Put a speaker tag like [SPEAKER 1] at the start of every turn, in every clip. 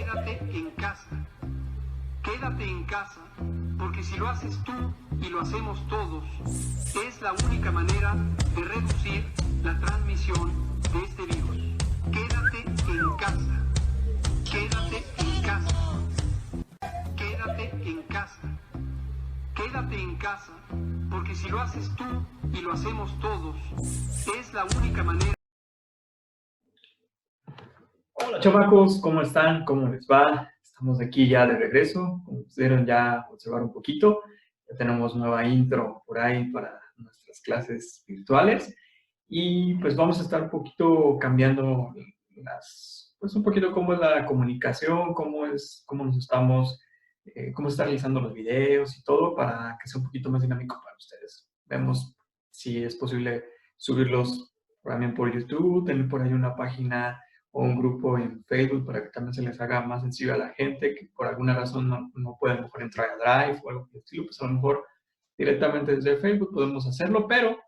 [SPEAKER 1] quédate en casa. Quédate en casa, porque si lo haces tú y lo hacemos todos, es la única manera de reducir la transmisión de este virus. Quédate en casa. Quédate en casa. Quédate en casa. Quédate en casa, porque si lo haces tú y lo hacemos todos, es la única manera.
[SPEAKER 2] Hola chamacos, ¿cómo están? ¿Cómo les va? Estamos aquí ya de regreso, como pudieron ya observar un poquito. Ya tenemos nueva intro por ahí para nuestras clases virtuales. Y pues vamos a estar un poquito cambiando pues un poquito cómo es la comunicación, cómo nos estamos, cómo se están realizando los videos y todo para que sea un poquito más dinámico para ustedes. Vemos si es posible subirlos también por YouTube, tener por ahí una página o un grupo en Facebook para que también se les haga más sencillo a la gente que por alguna razón no puede a lo mejor entrar a Drive o algo por el estilo, pues a lo mejor directamente desde Facebook podemos hacerlo, pero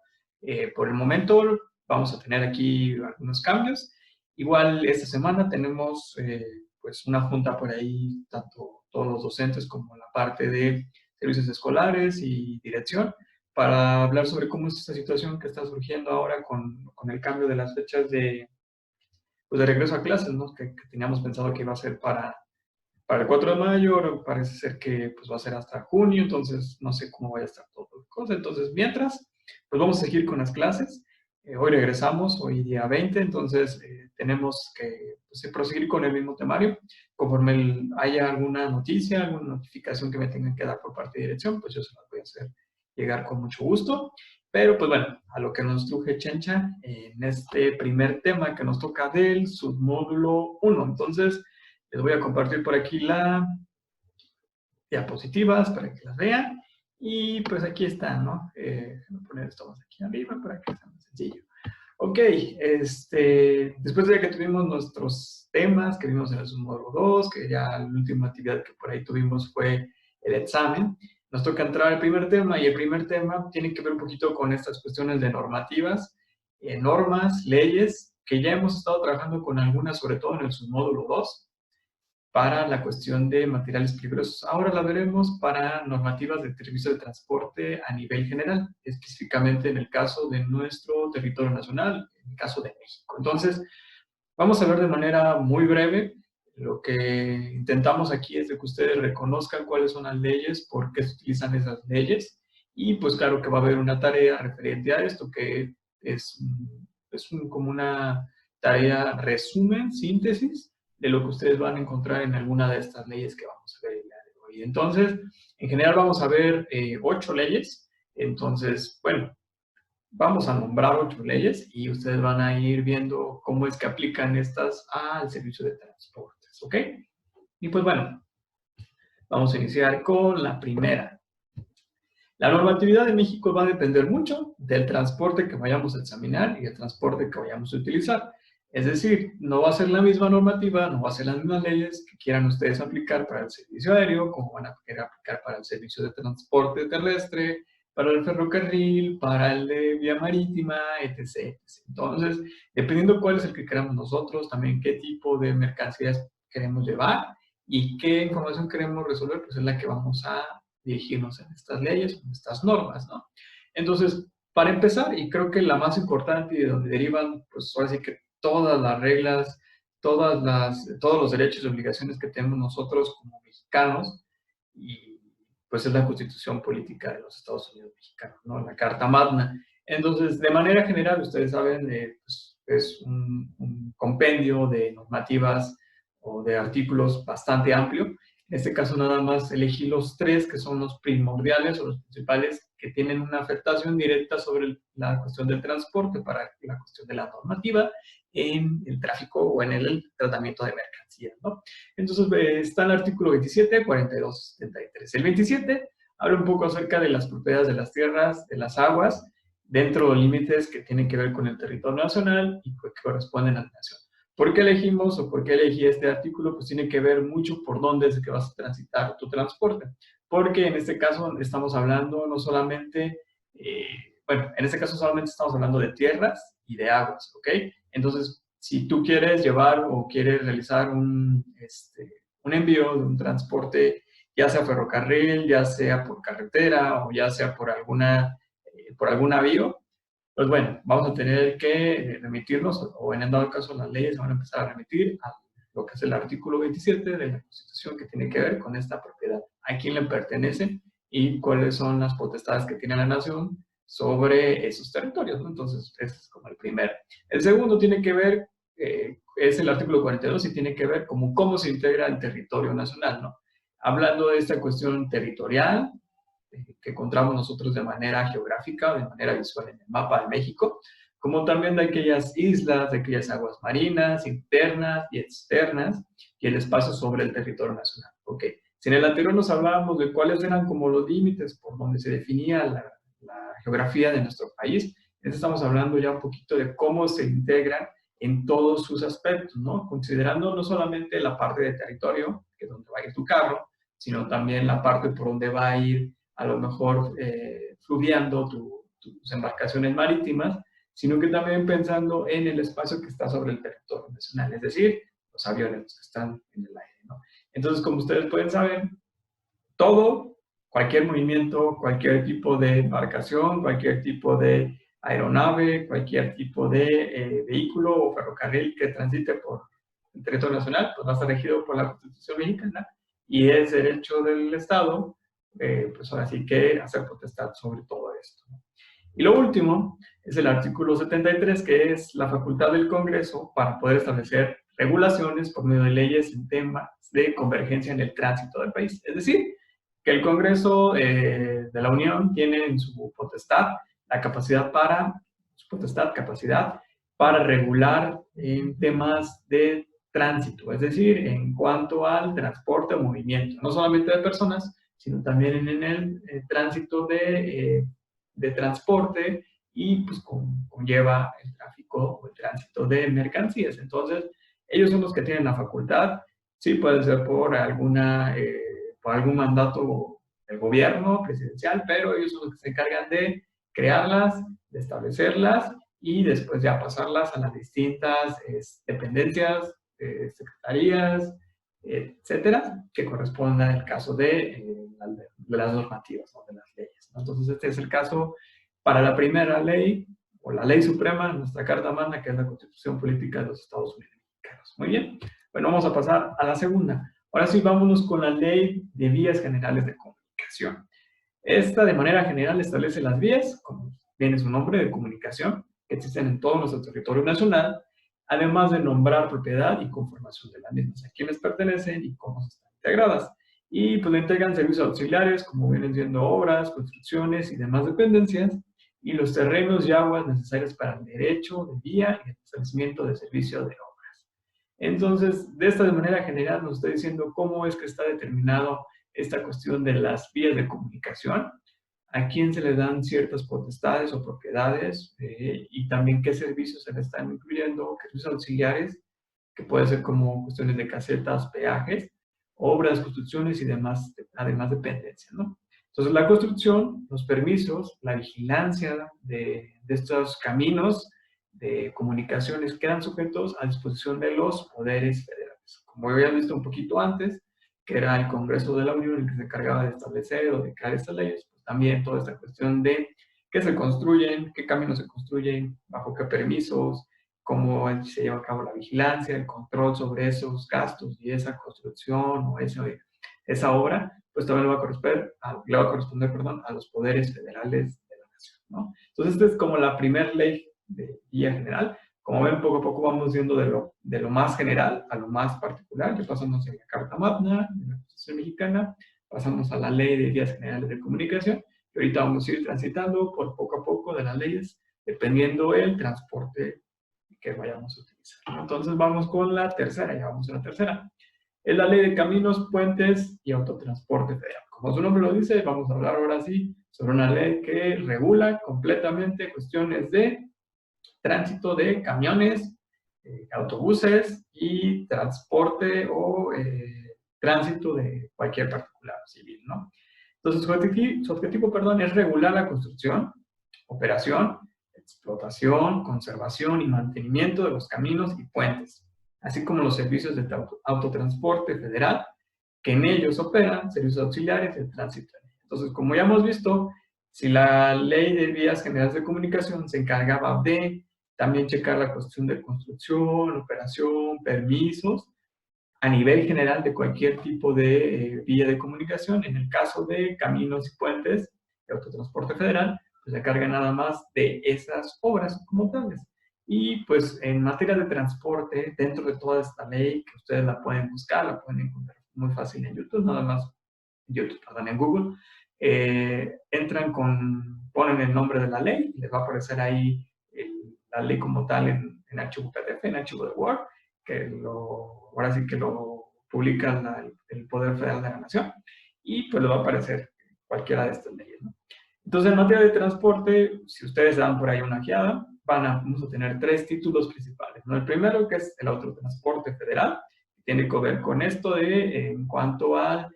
[SPEAKER 2] por el momento vamos a tener aquí algunos cambios. Igual esta semana tenemos pues una junta por ahí, tanto todos los docentes como la parte de servicios escolares y dirección, para hablar sobre cómo es esta situación que está surgiendo ahora con el cambio de las fechas pues de regreso a clases, ¿no? Que teníamos pensado que iba a ser para el 4 de mayo, ahora parece ser que pues, va a ser hasta junio, entonces no sé cómo vaya a estar todo la cosa. Entonces, mientras, pues vamos a seguir con las clases. Hoy regresamos, hoy día 20, entonces tenemos que pues, proseguir con el mismo temario. Conforme haya alguna noticia, alguna notificación que me tengan que dar por parte de dirección, pues yo se las voy a hacer llegar con mucho gusto. Pero pues bueno, a lo que nos truje Chencha en este primer tema que nos toca del submódulo 1. Entonces, les voy a compartir por aquí las diapositivas para que las vean. Y pues aquí está, ¿no? Voy a poner esto más aquí arriba para que sea más sencillo. Ok, después de que tuvimos nuestros temas que vimos en el submódulo 2, que ya la última actividad que por ahí tuvimos fue el examen, nos toca entrar al primer tema, y el primer tema tiene que ver un poquito con estas cuestiones de normativas, normas, leyes, que ya hemos estado trabajando con algunas, sobre todo en el submódulo 2, para la cuestión de materiales peligrosos. Ahora la veremos para normativas de servicio de transporte a nivel general, específicamente en el caso de nuestro territorio nacional, en el caso de México. Entonces, vamos a ver de manera muy breve. Lo que intentamos aquí es de que ustedes reconozcan cuáles son las leyes, por qué se utilizan esas leyes, y pues claro que va a haber una tarea referente a esto, que es como una tarea resumen, síntesis, de lo que ustedes van a encontrar en alguna de estas leyes que vamos a ver el día de hoy. Entonces, en general vamos a ver 8 leyes. Entonces, bueno, vamos a nombrar 8 leyes y ustedes van a ir viendo cómo es que aplican estas al servicio de transportes, ¿ok? Y pues bueno, vamos a iniciar con la primera. La normatividad de México va a depender mucho del transporte que vayamos a examinar y del transporte que vayamos a utilizar. Es decir, no va a ser la misma normativa, no va a ser las mismas leyes que quieran ustedes aplicar para el servicio aéreo, como van a querer aplicar para el servicio de transporte terrestre, para el ferrocarril, para el de vía marítima, etc. Entonces, dependiendo cuál es el que queramos nosotros, también qué tipo de mercancías queremos llevar y qué información queremos resolver, pues es la que vamos a dirigirnos en estas leyes, en estas normas, ¿no? Entonces, para empezar, y creo que la más importante y de donde derivan, pues ahora sí que todas las reglas, todos los derechos y obligaciones que tenemos nosotros como mexicanos, y pues es la Constitución Política de los Estados Unidos Mexicanos, ¿no? La Carta Magna. Entonces, de manera general, ustedes saben, pues, es un compendio de normativas o de artículos bastante amplio. En este caso nada más elegí los 3 que son los primordiales o los principales que tienen una afectación directa sobre la cuestión del transporte para la cuestión de la normativa en el tráfico o en el tratamiento de mercancías, ¿no? Entonces está el artículo 27, 42, 73. El 27 habla un poco acerca de las propiedades de las tierras, de las aguas, dentro de límites que tienen que ver con el territorio nacional y que corresponden a la nación. ¿Por qué elegimos o por qué elegí este artículo? Pues tiene que ver mucho por dónde es que vas a transitar tu transporte. Porque en este caso estamos hablando no solamente, bueno, en este caso solamente estamos hablando de tierras y de aguas, ¿ok? Entonces, si tú quieres llevar o quieres realizar un envío de un transporte, ya sea ferrocarril, ya sea por carretera o ya sea por algún avión, pues bueno, vamos a tener que remitirnos, o en el dado caso las leyes van a empezar a remitir a lo que es el artículo 27 de la Constitución, que tiene que ver con esta propiedad, a quién le pertenece y cuáles son las potestades que tiene la nación sobre esos territorios, ¿no? Entonces, ese es como el primero. El segundo tiene que ver, es el artículo 42 y tiene que ver como cómo se integra el territorio nacional, ¿no? Hablando de esta cuestión territorial, que encontramos nosotros de manera geográfica, de manera visual en el mapa de México, como también de aquellas islas, de aquellas aguas marinas, internas y externas, y el espacio sobre el territorio nacional. Ok, si en el anterior nos hablábamos de cuáles eran como los límites por donde se definía la geografía de nuestro país, estamos hablando ya un poquito de cómo se integran en todos sus aspectos, ¿no? Considerando no solamente la parte de territorio, que es donde va a ir tu carro, sino también la parte por donde va a ir a lo mejor fluviando tus embarcaciones marítimas, sino que también pensando en el espacio que está sobre el territorio nacional, es decir, los aviones los que están en el aire, ¿no? Entonces, como ustedes pueden saber, todo, cualquier movimiento, cualquier tipo de embarcación, cualquier tipo de aeronave, cualquier tipo de vehículo o ferrocarril que transite por el territorio nacional, pues va a estar regido por la Constitución mexicana y es derecho del Estado, pues ahora sí que hacer potestad sobre todo esto, ¿no? Y lo último es el artículo 73, que es la facultad del Congreso para poder establecer regulaciones por medio de leyes en temas de convergencia en el tránsito del país. Es decir, que el Congreso de la Unión tiene en su potestad la capacidad para regular en temas de tránsito, es decir, en cuanto al transporte o movimiento, no solamente de personas, sino también en el tránsito de transporte y pues conlleva el tráfico o el tránsito de mercancías. Entonces, ellos son los que tienen la facultad, sí puede ser por algún mandato del gobierno presidencial, pero ellos son los que se encargan de crearlas, de establecerlas y después ya pasarlas a las distintas dependencias, secretarías, etcétera, que correspondan al caso de las normativas o de las leyes, ¿no? Entonces, este es el caso para la primera ley, o la ley suprema, nuestra Carta Magna, que es la Constitución Política de los Estados Unidos Mexicanos. Muy bien, bueno, vamos a pasar a la segunda. Ahora sí, vámonos con la Ley de Vías Generales de Comunicación. Esta, de manera general, establece las vías, como viene su nombre, de comunicación, que existen en todo nuestro territorio nacional, además de nombrar propiedad y conformación de las mismas, a quiénes pertenecen y cómo están integradas. Y pues le integran servicios auxiliares, como vienen siendo obras, construcciones y demás dependencias, y los terrenos y aguas necesarios para el derecho de vía y el establecimiento de servicio de obras. Entonces, de esta manera general nos está diciendo cómo es que está determinado esta cuestión de las vías de comunicación, a quién se le dan ciertas potestades o propiedades y también qué servicios se le están incluyendo, qué servicios auxiliares, que puede ser como cuestiones de casetas, peajes, obras, construcciones y demás, además dependencias, ¿no? Entonces, la construcción, los permisos, la vigilancia de estos caminos de comunicaciones quedan sujetos a disposición de los poderes federales. Como habían visto un poquito antes, que era el Congreso de la Unión el que se encargaba de establecer o de crear estas leyes, pues también toda esta cuestión de qué se construyen, qué caminos se construyen, bajo qué permisos, cómo se lleva a cabo la vigilancia, el control sobre esos gastos y esa construcción o esa obra, pues también le va a corresponder a los poderes federales de la nación, ¿no? Entonces, esta es como la primera ley de vía general. Como ven, poco a poco vamos yendo de lo más general a lo más particular. Ya pasamos a la Carta Magna de la Constitución Mexicana, pasamos a la Ley de Vías Generales de Comunicación, y ahorita vamos a ir transitando por poco a poco de las leyes, dependiendo del transporte que vayamos a utilizar. Entonces vamos con la tercera, ya vamos a la tercera. Es la Ley de Caminos, Puentes y Autotransporte Federal. Como su nombre lo dice, vamos a hablar ahora sí sobre una ley que regula completamente cuestiones de tránsito de camiones, autobuses y transporte o tránsito de cualquier particular civil, ¿no? Entonces, su objetivo, es regular la construcción, operación, explotación, conservación y mantenimiento de los caminos y puentes, así como los servicios de autotransporte federal que en ellos operan servicios auxiliares de tránsito. Entonces, como ya hemos visto, si la ley de vías generales de comunicación se encargaba de también checar la cuestión de construcción, operación, permisos, a nivel general de cualquier tipo de vía de comunicación, en el caso de caminos y puentes de autotransporte federal, pues se carga nada más de esas obras como tales. Y pues en materia de transporte, dentro de toda esta ley, que ustedes la pueden buscar, la pueden encontrar muy fácil en YouTube, nada más, en Google, ponen el nombre de la ley, les va a aparecer ahí la ley como tal en archivo PDF, en archivo de Word, ahora sí que lo publica el Poder Federal de la Nación, y pues le va a aparecer cualquiera de estas leyes, ¿no? Entonces, en materia de transporte, si ustedes dan por ahí una guiada, vamos a tener 3 títulos principales, ¿no? El primero, que es el autotransporte federal, que tiene que ver con esto en cuanto al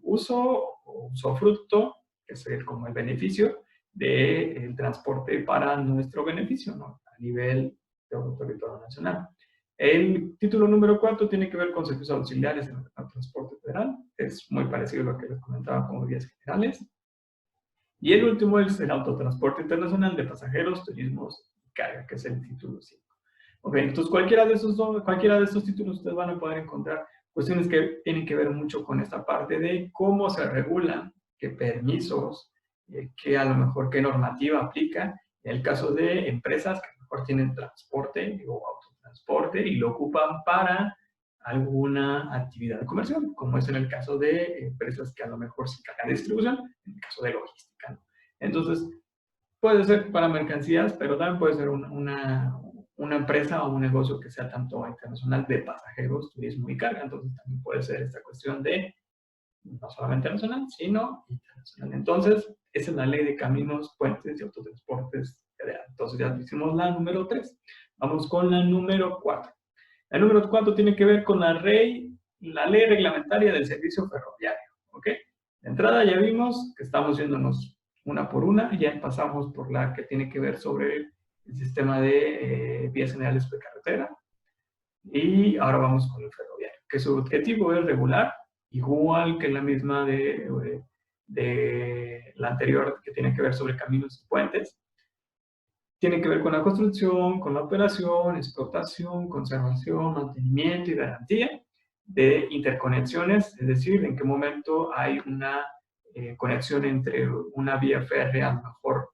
[SPEAKER 2] uso o usufructo, que es como el beneficio del transporte para nuestro beneficio, ¿no? A nivel de territorio nacional. El título número 4 tiene que ver con servicios auxiliares en el transporte federal. Es muy parecido a lo que les comentaba como vías generales. Y el último es el autotransporte internacional de pasajeros, turismos y carga, que es el título 5. Ok, entonces cualquiera de estos títulos ustedes van a poder encontrar cuestiones que tienen que ver mucho con esta parte de cómo se regulan, qué permisos, qué a lo mejor qué normativa aplica en el caso de empresas que a lo mejor tienen transporte o autotransporte y lo ocupan para alguna actividad comercial, como es en el caso de empresas que a lo mejor se encargan de distribución, en el caso de logística, ¿no? Entonces, puede ser para mercancías, pero también puede ser una empresa o un negocio que sea tanto internacional de pasajeros, turismo y carga. Entonces, también puede ser esta cuestión de no solamente nacional, sino internacional. Entonces, esa es la ley de caminos, puentes y autotransportes federal. Entonces, ya hicimos la número 3. Vamos con la número 4. La número 4 tiene que ver con la ley reglamentaria del servicio ferroviario. ¿Ok? De entrada ya vimos que estamos yéndonos una por una, ya pasamos por la que tiene que ver sobre el sistema de vías generales de carretera, y ahora vamos con el ferroviario, que su objetivo es regular, igual que la misma de la anterior, que tiene que ver sobre caminos y puentes. Tiene que ver con la construcción, con la operación, explotación, conservación, mantenimiento y garantía de interconexiones, es decir, en qué momento hay una conexión entre una vía férrea, a lo mejor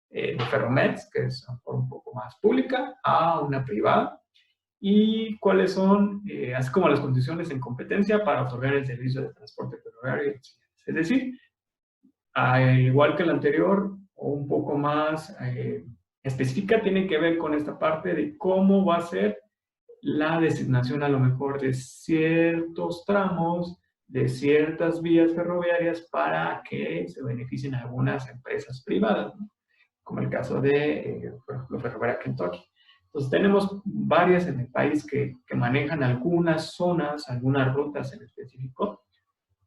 [SPEAKER 2] de Ferromex, que es a lo mejor un poco más pública, a una privada, y cuáles son, así como las condiciones en competencia para otorgar el servicio de transporte ferroviario. Es decir, al igual que el anterior, o un poco más específica, tiene que ver con esta parte de cómo va a ser la designación a lo mejor de ciertos tramos, de ciertas vías ferroviarias para que se beneficien algunas empresas privadas, ¿no? Como el caso de, por ejemplo, Ferroviaria Kentucky. Entonces tenemos varias en el país que manejan algunas zonas, algunas rutas en específico,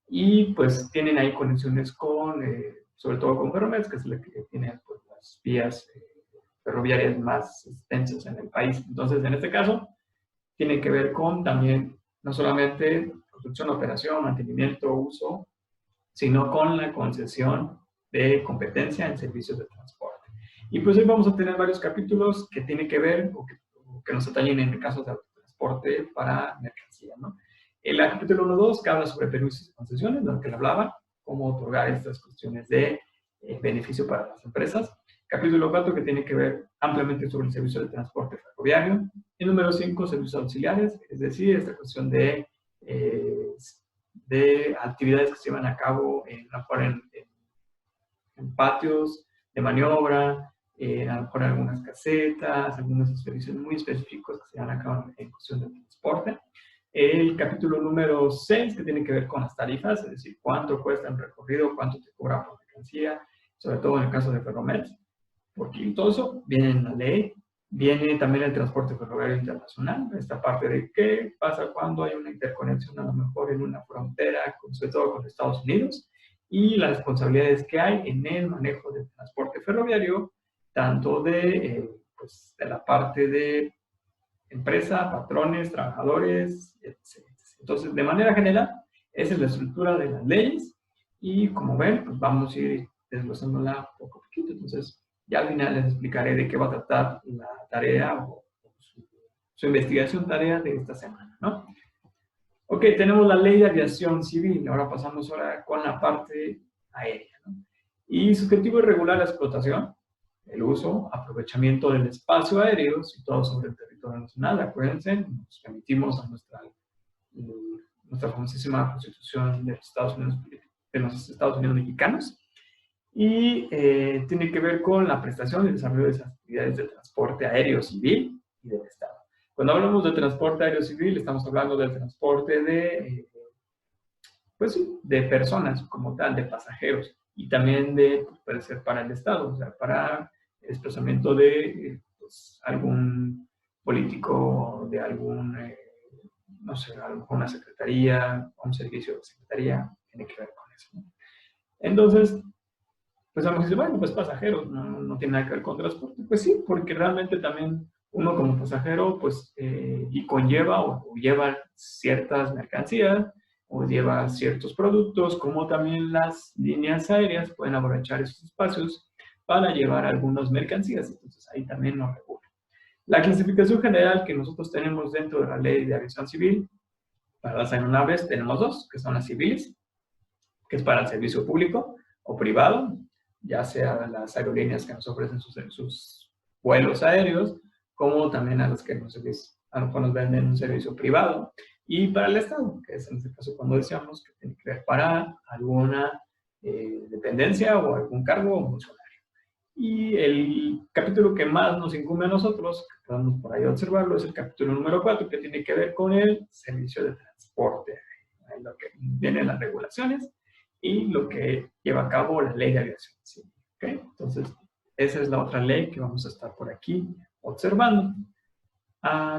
[SPEAKER 2] y pues tienen ahí conexiones con, sobre todo con Ferromex, que es la que tiene pues, las vías ferroviarias más extensas en el país. Entonces, en este caso, tiene que ver con también, no solamente construcción, operación, mantenimiento, uso, sino con la concesión de competencia en servicios de transporte. Y pues hoy vamos a tener varios capítulos que tienen que ver, o que nos atallen en el caso de transporte para mercancía, ¿no? El capítulo 1.2 que habla sobre permisos y concesiones, de lo que le hablaba, cómo otorgar estas cuestiones de beneficio para las empresas. Capítulo 4 que tiene que ver ampliamente sobre el servicio de transporte ferroviario. El número 5, servicios auxiliares, es decir, esta cuestión de actividades que se llevan a cabo en patios de maniobra, a lo mejor algunas casetas, algunos servicios muy específicos que se llevan a cabo en cuestión de transporte. El capítulo número 6, que tiene que ver con las tarifas, es decir, cuánto cuesta el recorrido, cuánto te cobra por mercancía, sobre todo en el caso de Ferromex, porque todo eso viene en la ley. Viene también el transporte ferroviario internacional, esta parte de qué pasa cuando hay una interconexión a lo mejor en una frontera, sobre todo con Estados Unidos, y las responsabilidades que hay en el manejo del transporte ferroviario, tanto pues, de la parte de empresa, patrones, trabajadores, etc. Entonces, de manera general, Esa es la estructura de las leyes y como ven, pues vamos a ir desglosándola poco a poquito. Entonces, ya al final les explicaré de qué va a tratar la tarea o su investigación tarea de esta semana, ¿no? Ok, tenemos la ley de aviación civil. Ahora pasamos con la parte aérea, ¿no? Y su objetivo es regular la explotación, el uso, aprovechamiento del espacio aéreo situado sobre el territorio nacional. Acuérdense, nos remitimos a nuestra famosísima Constitución de los Estados Unidos mexicanos. Y tiene que ver con la prestación y desarrollo de esas actividades de transporte aéreo civil y del Estado. Cuando hablamos de transporte aéreo civil, estamos hablando del transporte pues sí, de personas como tal, de pasajeros, y también puede ser para el Estado, o sea, para el desplazamiento de pues, algún político, de no sé, alguna secretaría, un servicio de secretaría, tiene que ver con eso, ¿no? Entonces, pues vamos a decir, bueno, pues pasajeros, no tiene nada que ver con transporte. Pues sí, porque realmente también uno como pasajero, pues, y conlleva o lleva ciertas mercancías, o lleva ciertos productos, como también las líneas aéreas pueden aprovechar esos espacios para llevar algunas mercancías. Entonces ahí también nos regula. La clasificación general que nosotros tenemos dentro de la ley de aviación civil, para las aeronaves tenemos dos, que son las civiles, que es para el servicio público o privado, ya sea las aerolíneas que nos ofrecen sus vuelos aéreos, como también a los que nos venden un servicio privado, y para el Estado, que es en este caso cuando decíamos que tiene que ver para alguna dependencia o algún cargo o funcionario. Y el capítulo que más nos incumbe a nosotros, que podemos por ahí observarlo, es el capítulo número 4, que tiene que ver con el servicio de transporte. Ahí lo que vienen las regulaciones y lo que lleva a cabo la ley de aviación civil. ¿Okay? Entonces, esa es la otra ley que vamos a estar por aquí observando.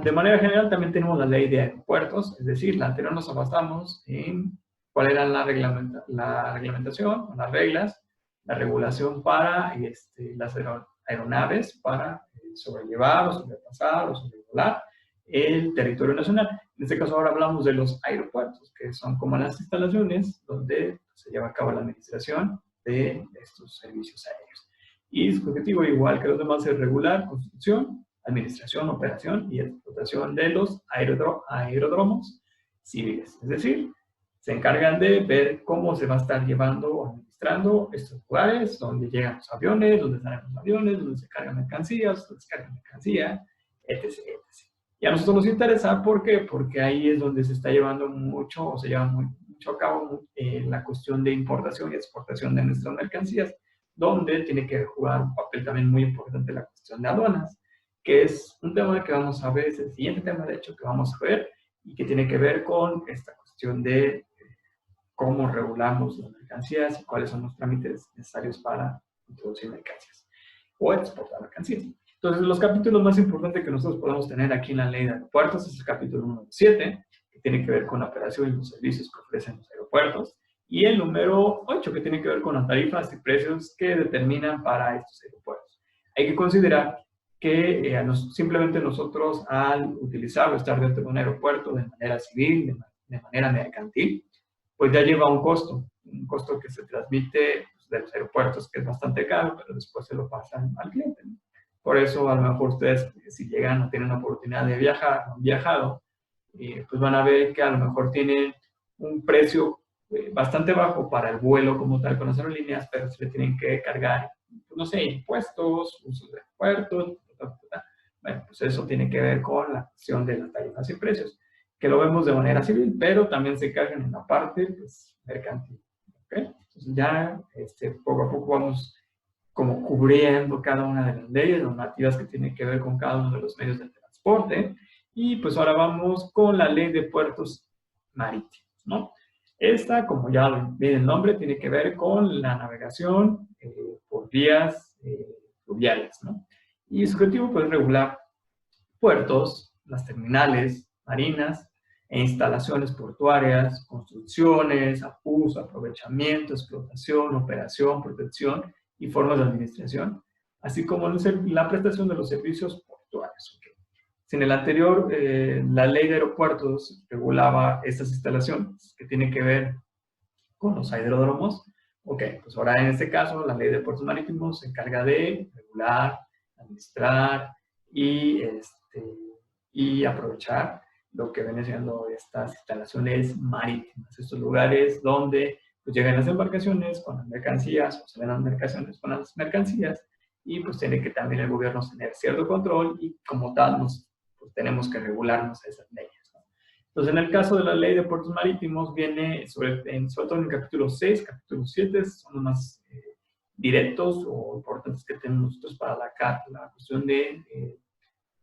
[SPEAKER 2] De manera general, también tenemos la ley de aeropuertos, es decir, la anterior nos basamos en cuál era la reglamentación, o las reglas, la regulación para las aeronaves para sobrellevar o sobrepasar o sobrevolar el territorio nacional. En este caso ahora hablamos de los aeropuertos, que son como las instalaciones donde se lleva a cabo la administración de estos servicios aéreos. Y su objetivo, igual que los demás, es regular construcción, administración, operación y explotación de los aeródromos civiles. Es decir, se encargan de ver cómo se va a estar llevando o administrando estos lugares, donde llegan los aviones, donde salen los aviones, donde se cargan mercancías, donde se cargan mercancía, etc., etc. Y a nosotros nos interesa, ¿por qué? Porque ahí es donde se está llevando mucho, o se lleva mucho a cabo la cuestión de importación y exportación de nuestras mercancías, donde tiene que jugar un papel también muy importante la cuestión de aduanas, que es un tema que vamos a ver, es el siguiente tema de hecho que vamos a ver, y que tiene que ver con esta cuestión de cómo regulamos las mercancías y cuáles son los trámites necesarios para introducir mercancías o exportar mercancías. Entonces, los capítulos más importantes que nosotros podemos tener aquí en la ley de aeropuertos es el capítulo número 7, que tiene que ver con la operación y los servicios que ofrecen los aeropuertos, y el número 8, que tiene que ver con las tarifas y precios que determinan para estos aeropuertos. Hay que considerar que simplemente nosotros al utilizar o estar dentro de un aeropuerto de manera civil, de manera mercantil, pues ya lleva un costo que se transmite pues, de los aeropuertos, que es bastante caro, pero después se lo pasan al cliente, ¿no? Por eso a lo mejor ustedes, si llegan o tienen la oportunidad de viajar, han viajado, pues van a ver que a lo mejor tienen un precio bastante bajo para el vuelo como tal con las aerolíneas, pero se le tienen que cargar, pues, no sé, impuestos, usos de aeropuertos, bueno, pues eso tiene que ver con la cuestión de las tarifas y precios, que lo vemos de manera civil, pero también se cargan en la parte pues, mercantil. ¿Okay? Entonces ya poco a poco vamos como cubriendo cada una de las leyes normativas que tienen que ver con cada uno de los medios de transporte. Y pues ahora vamos con la ley de puertos marítimos, ¿no? Esta, como ya viene el nombre, tiene que ver con la navegación por vías fluviales, ¿no? Y su objetivo pues, es regular puertos, las terminales marinas e instalaciones portuarias, construcciones, uso, aprovechamiento, explotación, operación, protección y formas de administración, así como la prestación de los servicios portuarios. ¿Okay? Si en el anterior, la ley de aeropuertos regulaba estas instalaciones que tienen que ver con los aeródromos, ok, pues ahora en este caso la ley de puertos marítimos se encarga de regular, administrar y aprovechar lo que viene siendo estas instalaciones marítimas, estos lugares donde pues, llegan las embarcaciones con las mercancías o salen las embarcaciones con las mercancías y pues tiene que también el gobierno tener cierto control y como tal pues, tenemos que regularnos a esas leyes. Entonces, en el caso de la ley de puertos marítimos, viene sobre todo en el capítulo 6, capítulo 7, son los más directos o importantes que tenemos nosotros para la cuestión de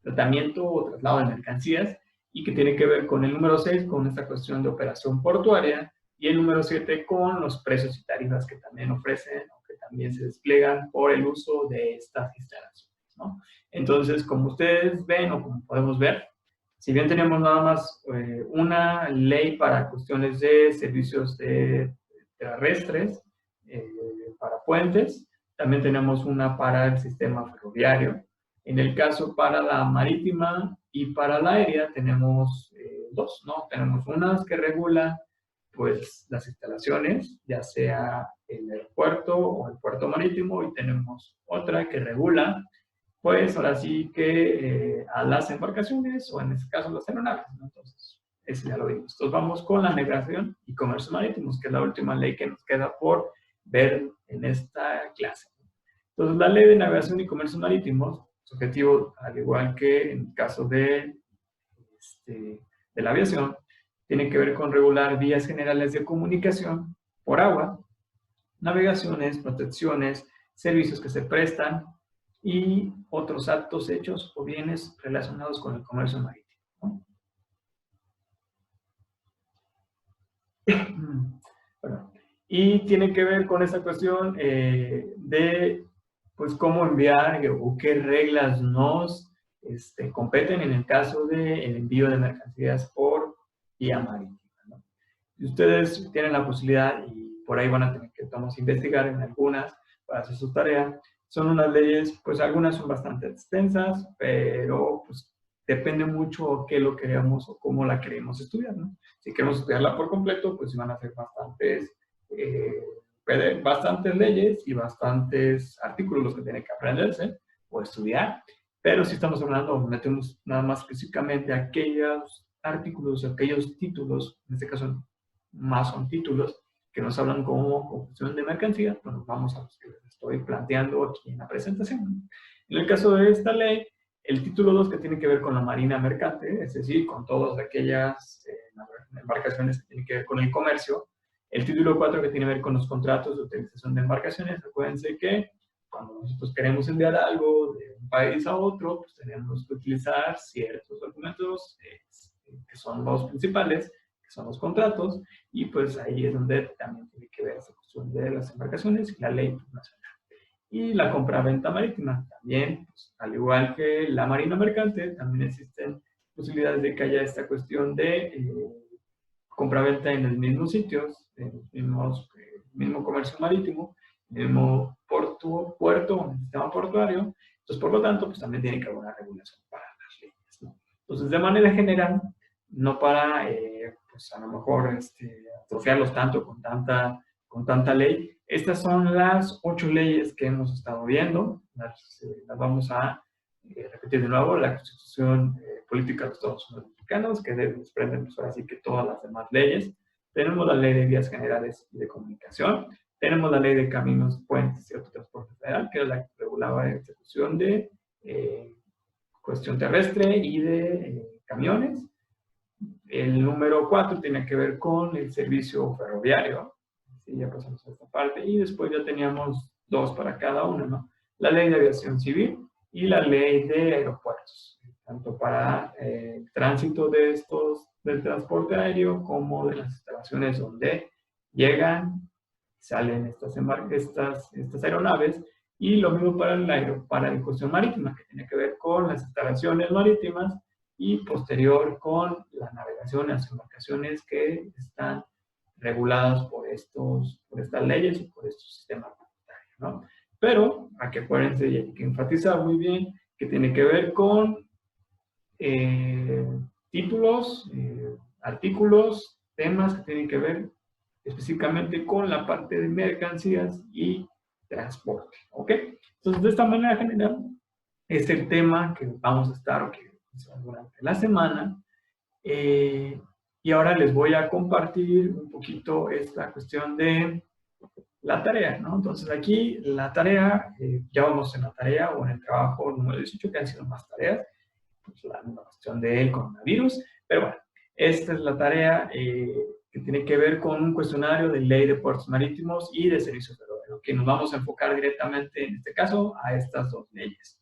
[SPEAKER 2] tratamiento o traslado de mercancías y que tiene que ver con el número 6, con esta cuestión de operación portuaria, y el número 7 con los precios y tarifas que también ofrecen o que también se despliegan por el uso de estas instalaciones, ¿no? Entonces, como ustedes ven o como podemos ver, si bien tenemos nada más una ley para cuestiones de servicios terrestres, para puentes, también tenemos una para el sistema ferroviario. En el caso para la marítima y para la aérea tenemos dos, ¿no? Tenemos unas que regulan pues las instalaciones, ya sea el aeropuerto o el puerto marítimo, y tenemos otra que regula pues ahora sí que a las embarcaciones o en este caso las aeronaves, ¿no? Entonces, eso ya lo vimos. Entonces vamos con la navegación y comercio marítimos, que es la última ley que nos queda por ver en esta clase. Entonces la ley de navegación y comercio marítimos, su objetivo, al igual que en el caso de la aviación, tiene que ver con regular vías generales de comunicación por agua, navegaciones, protecciones, servicios que se prestan, y otros actos, hechos o bienes relacionados con el comercio marítimo, ¿no? Bueno, y tiene que ver con esa cuestión de pues cómo enviar o qué reglas nos competen en el caso del envío de mercancías por vía marítima, ¿no? Si ustedes tienen la posibilidad y por ahí van a tener que investigar en algunas para hacer su tarea, son unas leyes, pues algunas son bastante extensas, pero pues depende mucho qué lo queremos o cómo la queremos estudiar, ¿no? Si queremos estudiarla por completo, pues van a ser bastantes leyes y bastantes artículos los que tienen que aprenderse o estudiar, pero si estamos hablando, metemos nada más específicamente aquellos artículos, aquellos títulos, en este caso más son títulos, que nos hablan como confusión de mercancías, pues nos vamos a los que les estoy planteando aquí en la presentación. En el caso de esta ley, el título 2 que tiene que ver con la marina mercante, es decir, con todas aquellas embarcaciones que tienen que ver con el comercio. El título 4 que tiene que ver con los contratos de utilización de embarcaciones. Acuérdense que cuando nosotros queremos enviar algo de un país a otro, pues tenemos que utilizar ciertos documentos que son los principales, que son los contratos, y pues ahí es donde también tiene que ver esa cuestión de las embarcaciones y la ley nacional. Y la compraventa marítima también, pues, al igual que la marina mercante, también existen posibilidades de que haya esta cuestión de compraventa en los mismos sitios, en los mismo comercio marítimo, en el mismo puerto, en el sistema portuario. Entonces, por lo tanto, pues también tiene que haber una regulación para las leyes, ¿no? Entonces, de manera general, no para, pues a lo mejor, atrofiarlos tanto con tanta ley. Estas son las 8 leyes que hemos estado viendo. Las vamos a repetir de nuevo. La Constitución Política de los Estados Unidos Mexicanos, que desprenden pues ahora sí que todas las demás leyes. Tenemos la Ley de Vías Generales y de Comunicación. Tenemos la Ley de Caminos, Puentes y Autotransporte Federal, que es la que regulaba la ejecución de cuestión terrestre y de camiones. El número 4 tiene que ver con el servicio ferroviario. Sí, ya pasamos a esta parte. Y después ya teníamos 2 para cada uno, ¿no? La Ley de Aviación Civil y la Ley de Aeropuertos, tanto para tránsito del transporte aéreo como de las instalaciones donde llegan, salen estas aeronaves, y lo mismo para la cuestión marítima, que tiene que ver con las instalaciones marítimas, y posterior con la navegación en las embarcaciones que están reguladas por estas leyes y por estos sistemas tributarios, ¿no? Pero, aquí acuérdense y hay que enfatizar muy bien que tiene que ver con títulos, artículos, temas que tienen que ver específicamente con la parte de mercancías y transporte, ¿ok? Entonces, de esta manera general, es el tema que vamos a estar o que durante la semana. Y ahora les voy a compartir un poquito esta cuestión de la tarea, ¿no? Entonces, aquí la tarea, ya vamos en la tarea o en el trabajo número 18, que han sido más tareas, pues la cuestión del coronavirus, pero bueno, esta es la tarea que tiene que ver con un cuestionario de ley de puertos marítimos y de servicios ferroviarios, que nos vamos a enfocar directamente, en este caso, a estas dos leyes.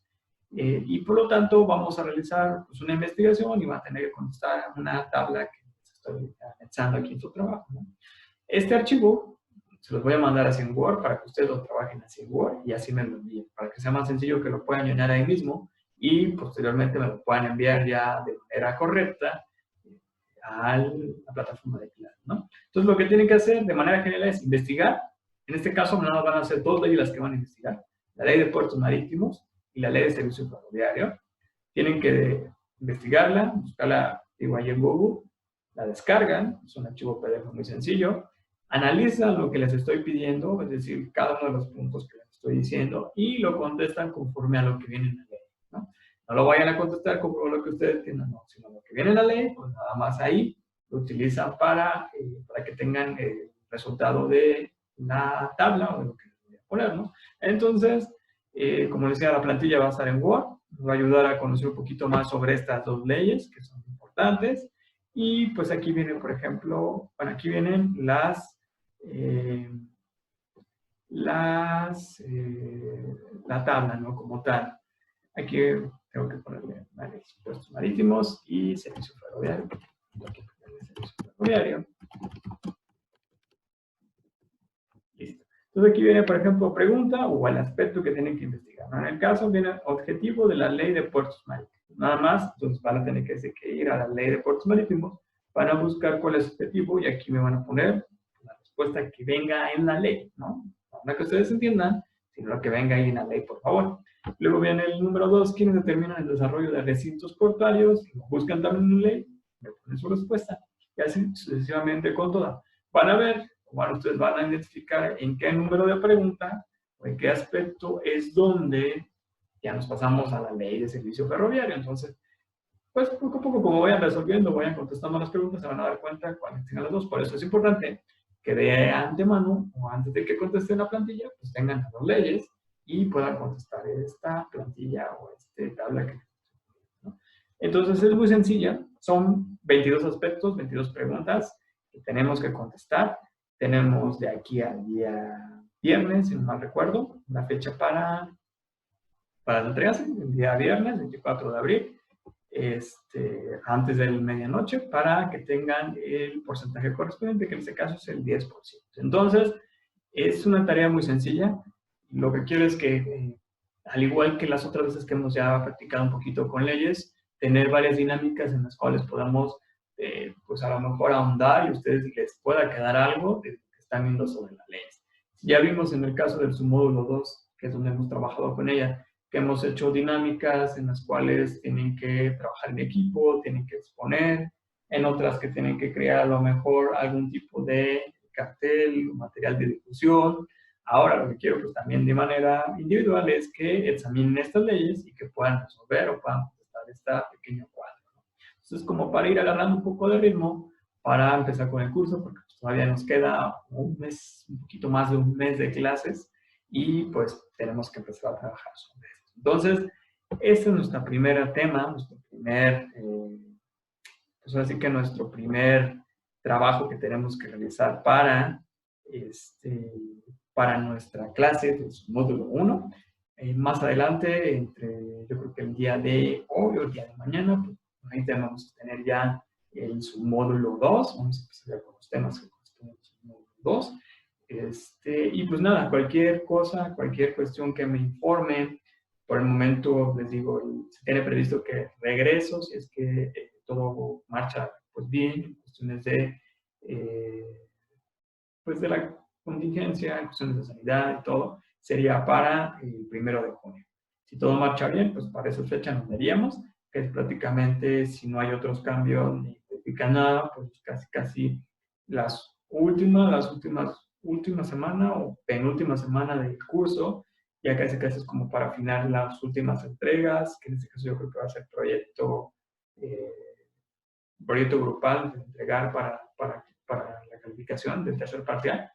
[SPEAKER 2] Y por lo tanto, vamos a realizar pues, una investigación y va a tener que contestar una tabla que estoy anexando aquí en su trabajo, ¿no? Este archivo se los voy a mandar así en Word para que ustedes lo trabajen así en Word y así me lo envíen, para que sea más sencillo que lo puedan llenar ahí mismo y posteriormente me lo puedan enviar ya de manera correcta a la plataforma de Claro, ¿no? Entonces, lo que tienen que hacer de manera general es investigar. En este caso, nada más van a ser dos leyes las que van a investigar. La ley de puertos marítimos y la ley de servicio ferroviario. Tienen que investigarla, buscarla igual en Google, la descargan, es un archivo PDF muy sencillo, analizan lo que les estoy pidiendo, es decir, cada uno de los puntos que les estoy diciendo, y lo contestan conforme a lo que viene en la ley, ¿no? No lo vayan a contestar conforme a lo que ustedes tienen, no, sino lo que viene en la ley, pues nada más ahí lo utilizan para que tengan el resultado de la tabla o de lo que les voy a poner, ¿no? Entonces, como les decía, la plantilla va a estar en Word, nos va a ayudar a conocer un poquito más sobre estas dos leyes que son importantes. Y pues aquí viene, por ejemplo, bueno, aquí vienen la tabla, ¿no? Como tal. Aquí tengo que ponerle puestos marítimos y servicio ferroviario. Aquí ponerle servicio ferroviario. Listo. Entonces aquí viene, por ejemplo, pregunta o el aspecto que tienen que investigar, ¿no? En el caso viene objetivo de la ley de puertos marítimos. Nada más, entonces van a tener que ir a la ley de puertos marítimos, van a buscar cuál es el objetivo y aquí me van a poner la respuesta que venga en la ley, ¿no? No que ustedes entiendan, sino lo que venga ahí en la ley, por favor. Luego viene el número 2, quienes determinan el desarrollo de recintos portuarios, buscan también en la ley, me ponen su respuesta, y así sucesivamente con toda. Van a ver, bueno, ustedes van a identificar en qué número de pregunta o en qué aspecto es donde ya nos pasamos a la ley de servicio ferroviario. Entonces, pues poco a poco, como vayan resolviendo, vayan contestando las preguntas, se van a dar cuenta cuáles tengan las dos. Por eso es importante que de antemano o antes de que contesten la plantilla, pues tengan las dos leyes y puedan contestar esta plantilla o esta tabla que, ¿no? Entonces es muy sencilla, son 22 aspectos, 22 preguntas que tenemos que contestar. Tenemos de aquí al día viernes, si no mal recuerdo, la fecha para entregarse, el día viernes, 24 de abril, antes de la medianoche, para que tengan el porcentaje correspondiente, que en este caso es el 10%. Entonces, es una tarea muy sencilla. Lo que quiero es que, al igual que las otras veces que hemos ya practicado un poquito con leyes, tener varias dinámicas en las cuales podamos, pues a lo mejor ahondar y a ustedes les pueda quedar algo de lo que están viendo sobre las leyes. Ya vimos en el caso del submódulo 2, que es donde hemos trabajado con ella, que hemos hecho dinámicas en las cuales tienen que trabajar en equipo, tienen que exponer, en otras que tienen que crear a lo mejor algún tipo de cartel, material de difusión. Ahora lo que quiero pues también de manera individual es que examinen estas leyes y que puedan resolver o puedan contestar este pequeño cuadro, ¿no? Entonces, como para ir agarrando un poco de ritmo para empezar con el curso, porque pues, todavía nos queda un mes, un poquito más de un mes de clases y pues tenemos que empezar a trabajar sobre esto. Entonces, este es nuestro primer tema, nuestro primer, pues así que nuestro primer trabajo que tenemos que realizar para nuestra clase de su módulo 1. Más adelante, yo creo que el día de hoy o el día de mañana, pues ahí vamos a tener ya el submódulo 2, vamos a empezar ya con los temas que corresponden al submódulo 2. Y pues nada, cualquier cosa, cualquier cuestión que me informen, por el momento les digo, se tiene previsto que regreso, si es que todo marcha pues bien, en cuestiones de, pues de la contingencia, en cuestiones de sanidad y todo, sería para el 1 de junio. Si todo marcha bien, pues para esa fecha nos veríamos, que es prácticamente, si no hay otros cambios ni modifica nada, pues casi última semana o penúltima semana del curso, ya casi es como para afinar las últimas entregas, que en este caso yo creo que va a ser proyecto grupal de entregar para la calificación del tercer parcial.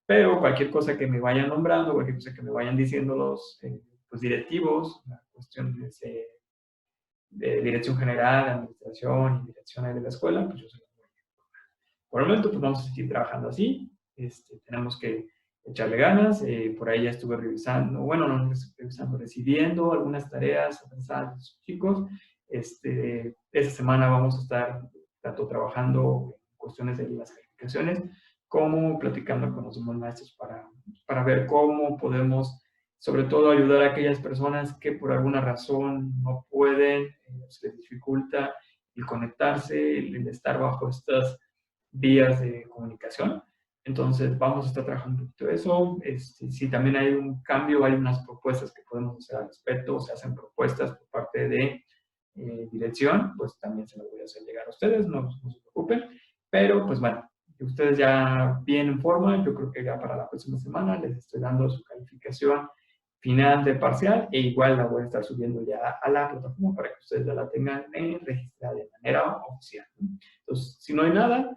[SPEAKER 2] Pero cualquier cosa que me vayan nombrando, cualquier cosa que me vayan diciendo los pues directivos, la cuestión de dirección general, administración y dirección de la escuela, pues yo se los voy a informar. Por el momento, pues vamos a seguir trabajando así. Tenemos que echarle ganas. Por ahí ya estuve revisando, bueno, no revisando, recibiendo algunas tareas atrasadas de sus chicos. Esta semana vamos a estar tanto trabajando en cuestiones de las calificaciones, como platicando con los demás maestros para ver cómo podemos, sobre todo, ayudar a aquellas personas que por alguna razón no pueden, se les dificulta el conectarse, el estar bajo estas vías de comunicación. Entonces, vamos a estar trabajando un poquito de eso. Si también hay un cambio, hay unas propuestas que podemos hacer al respecto, se hacen propuestas por parte de dirección, pues también se las voy a hacer llegar a ustedes, no se preocupen. Pero, pues bueno, ustedes ya bien en forma, yo creo que ya para la próxima semana les estoy dando su calificación final de parcial, e igual la voy a estar subiendo ya a la plataforma para que ustedes ya la tengan registrada de manera oficial. Entonces, si no hay nada,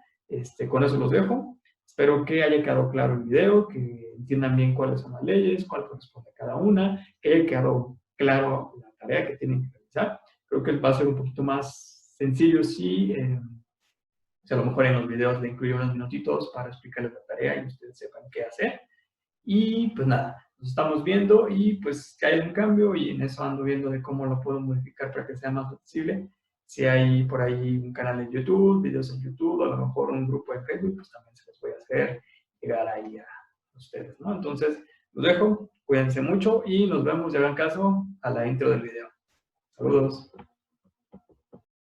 [SPEAKER 2] con eso los dejo. Espero que haya quedado claro el video, que entiendan bien cuáles son las leyes, cuál corresponde a cada una, que haya quedado claro la tarea que tienen que realizar. Creo que va a ser un poquito más sencillo si a lo mejor en los videos le incluyo unos minutitos para explicarles la tarea y ustedes sepan qué hacer. Y pues nada, nos estamos viendo y pues que haya un cambio, y en eso ando viendo de cómo lo puedo modificar para que sea más accesible. Si hay por ahí un canal en YouTube, videos en YouTube, a lo mejor un grupo de Facebook, pues también se los voy a hacer llegar ahí a ustedes, ¿no? Entonces, los dejo, cuídense mucho y nos vemos, y hagan caso a la intro del video. Saludos.